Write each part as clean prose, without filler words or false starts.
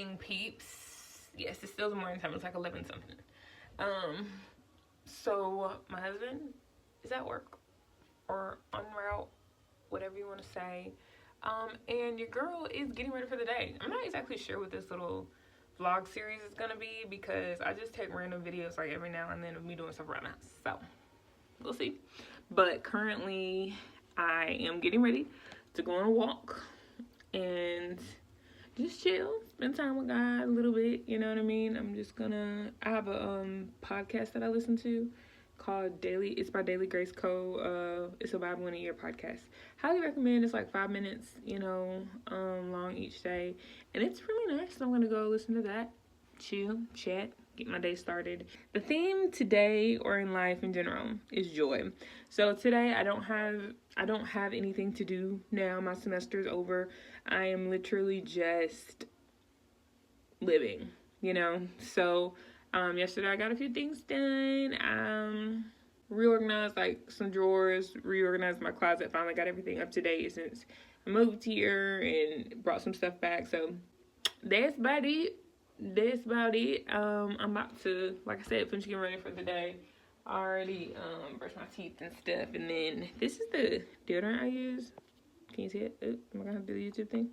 morning, peeps. Yes, it's still the morning time. It's like 11 something. So my husband is at work or en route, whatever you want to say. And your girl is getting ready for the day. I'm not exactly sure what this little vlog series is gonna be because I just take random videos like every now and then of me doing stuff around the house. So we'll see. But currently I am getting ready to go on a walk and just chill, spend time with God a little bit, you know what I mean? I have a podcast that I listen to called it's by Daily Grace Co. It's a Bible in a Year podcast. Highly recommend. It's like 5 minutes, long each day. And it's really nice. So I'm gonna go listen to that, chill, chat, get my day started. The theme today, or in life in general, is joy. So today I don't have anything to do now. My semester is over. I am literally just living, So yesterday I got a few things done. Reorganized like some drawers, reorganized my closet, finally got everything up to date since I moved here and brought some stuff back. So that's about it. I'm about to, like I said, finish getting ready for the day. I already brushed my teeth and stuff, and then this is the deodorant I use. Can you see it? Am I gonna do the YouTube thing?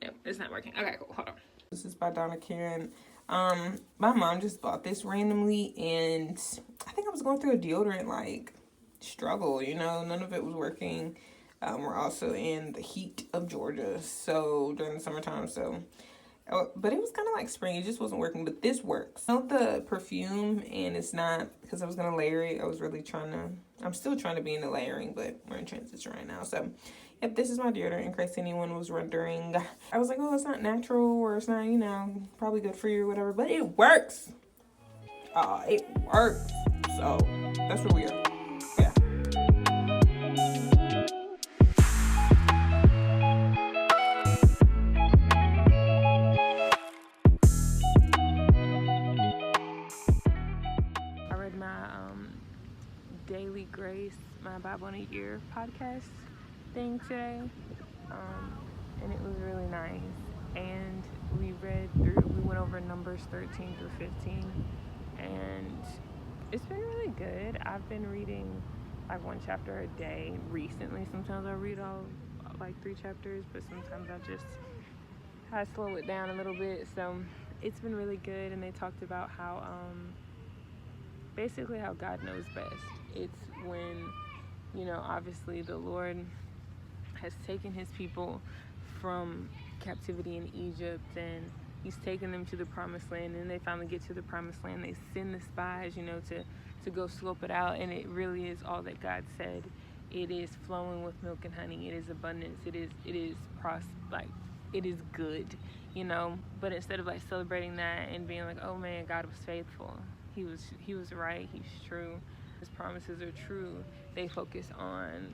Yep, it's not working. Okay, cool. Hold on. This is by Donna Karen. My mom just bought this randomly, and I think I was going through a deodorant struggle, none of it was working. We're also in the heat of Georgia, so during the summertime, but it was kind of like spring. It just wasn't working, but this works. I smelled the perfume, and it's not because I was going to layer it. I'm still trying to be in the layering, but we're in transition right now. So, yep, this is my deodorant in case anyone was wondering. I was like, oh, it's not natural, or it's not, probably good for you or whatever, but it works. It works. So, that's where we are. Yeah. Daily Grace, my Bible in a Year podcast thing today, and it was really nice. And we went over Numbers 13 through 15, and it's been really good. I've been reading like one chapter a day recently. Sometimes I read all 3 chapters, but sometimes I slow it down a little bit. So it's been really good, and they talked about how basically how God knows best. It's when, obviously the Lord has taken his people from captivity in Egypt, and he's taken them to the promised land, and they finally get to the promised land. They send the spies, to go scope it out, and it really is all that God said. It is flowing with milk and honey. It is abundance. It is it is good, But instead of celebrating that and being like, oh man, God was faithful. He was right. He's true. His promises are true. They focus on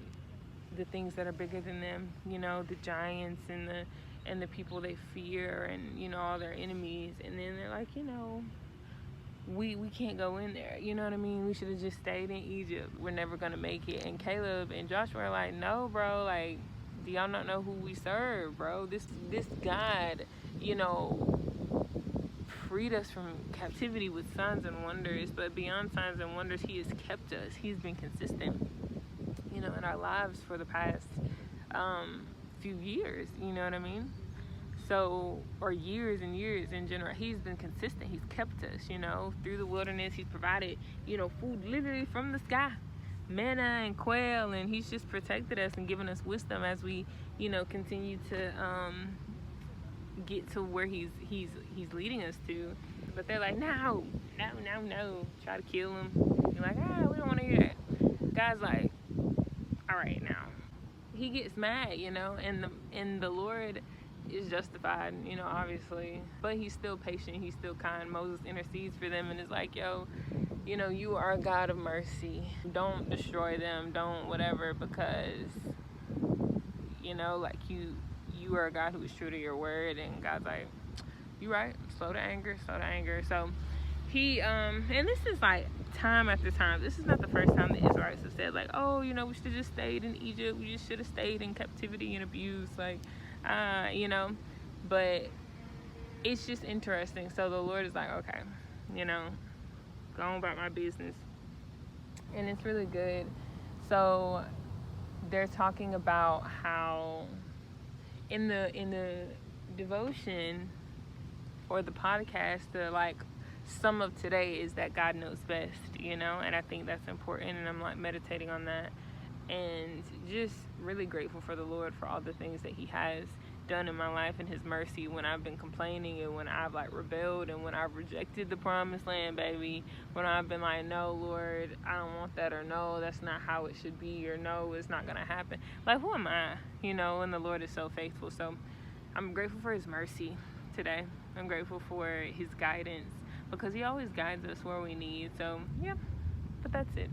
the things that are bigger than them, the giants and the people they fear, and all their enemies. And then they're like, we can't go in there. You know what I mean? We should have just stayed in Egypt. We're never gonna make it. And Caleb and Joshua are like, no, bro. Do y'all not know who we serve, bro? This God, freed us from captivity with signs and wonders, but beyond signs and wonders, he has kept us. He's been consistent, in our lives for the past few years, you know what I mean? So, or years and years in general, he's been consistent. He's kept us, through the wilderness. He's provided, food literally from the sky, manna and quail, and he's just protected us and given us wisdom as we, continue to get to where he's leading us to. But they're like, no, try to kill him. You're like, we don't want to hear that. God's like, all right, now he gets mad, and the Lord is justified, obviously, but he's still patient, he's still kind. Moses intercedes for them and is like, yo, you are a God of mercy, don't destroy them, don't whatever, because you are a God who is true to your word. And God's like, you right, slow to anger. So he and this is time after time. This is not the first time the Israelites have said we should have just stayed in Egypt, we just should have stayed in captivity and abuse, but it's just interesting. So the Lord is like, okay, you know, go on about my business. And it's really good. So they're talking about how in the devotion or the podcast, the like some of today is that God knows best, you know, and I think that's important, and I'm like meditating on that and just really grateful for the Lord for all the things that he has done in my life and his mercy when I've been complaining and when I've like rebelled and when I've rejected the promised land, baby, when I've been like, no, Lord, I don't want that, or no, that's not how it should be, or no, it's not gonna happen. Like, who am I, you know? And the Lord is so faithful. So I'm grateful for his mercy today. I'm grateful for his guidance because he always guides us where we need. So yeah, but that's it.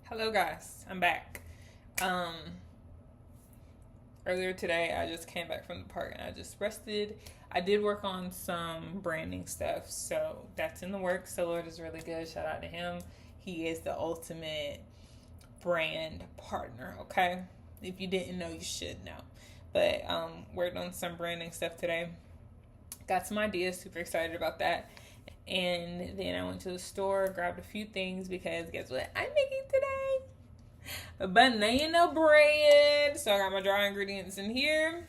Hello guys, I'm back. Earlier today, I just came back from the park and I just rested. I did work on some branding stuff, so that's in the works. The Lord is really good. Shout out to him. He is the ultimate brand partner, okay? If you didn't know, you should know. But worked on some branding stuff today. Got some ideas, super excited about that. And then I went to the store, grabbed a few things because guess what I'm making today? A banana bread. So I got my dry ingredients in here.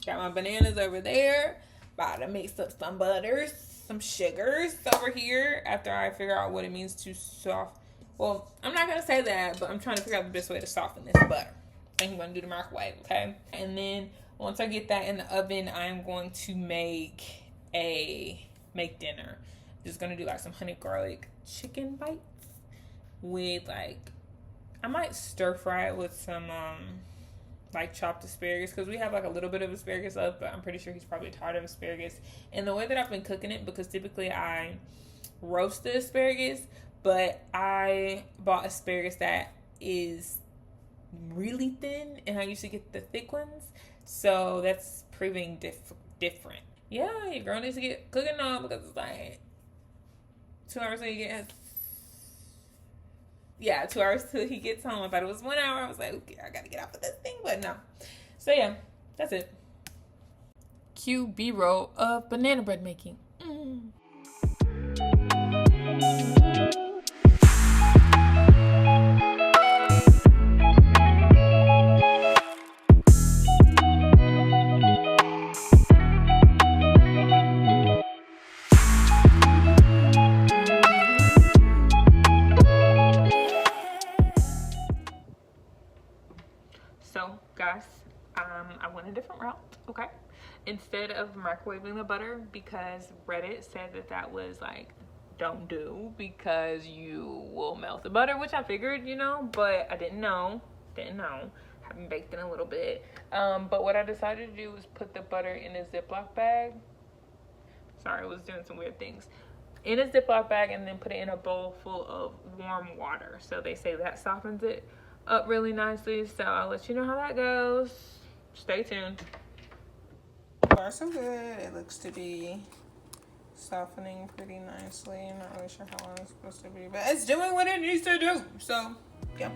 Got my bananas over there. About to mix up some butters, some sugars over here after I figure out what it means to soft. Well, I'm not going to say that, but I'm trying to figure out the best way to soften this butter. I think I'm going to do the microwave, okay? And then once I get that in the oven, I'm going to make dinner. Just going to do like some honey garlic chicken bites with like, I might stir fry it with some like chopped asparagus because we have like a little bit of asparagus left, but I'm pretty sure he's probably tired of asparagus. And the way that I've been cooking it, because typically I roast the asparagus, but I bought asparagus that is really thin and I usually get the thick ones, so that's proving different. Yeah, your girl needs to get cooking now because it's like 2 hours till he gets 2 hours till he gets home. I thought it was 1 hour. I was like, okay, I gotta get off of this thing, but no. So yeah, that's it. Cue B-roll of banana bread making. So guys, I went a different route, okay? Instead of microwaving the butter, because Reddit said that was like, don't do because you will melt the butter, which I figured, you know, but I didn't know. Haven't baked in a little bit. But what I decided to do was put the butter in a Ziploc bag. Sorry, I was doing some weird things. In a Ziploc bag, and then put it in a bowl full of warm water. So they say that softens it up really nicely. So I'll let you know how that goes. Stay tuned. Far so good. It looks to be softening pretty nicely. I'm not really sure how long it's supposed to be, but it's doing what it needs to do. So yeah.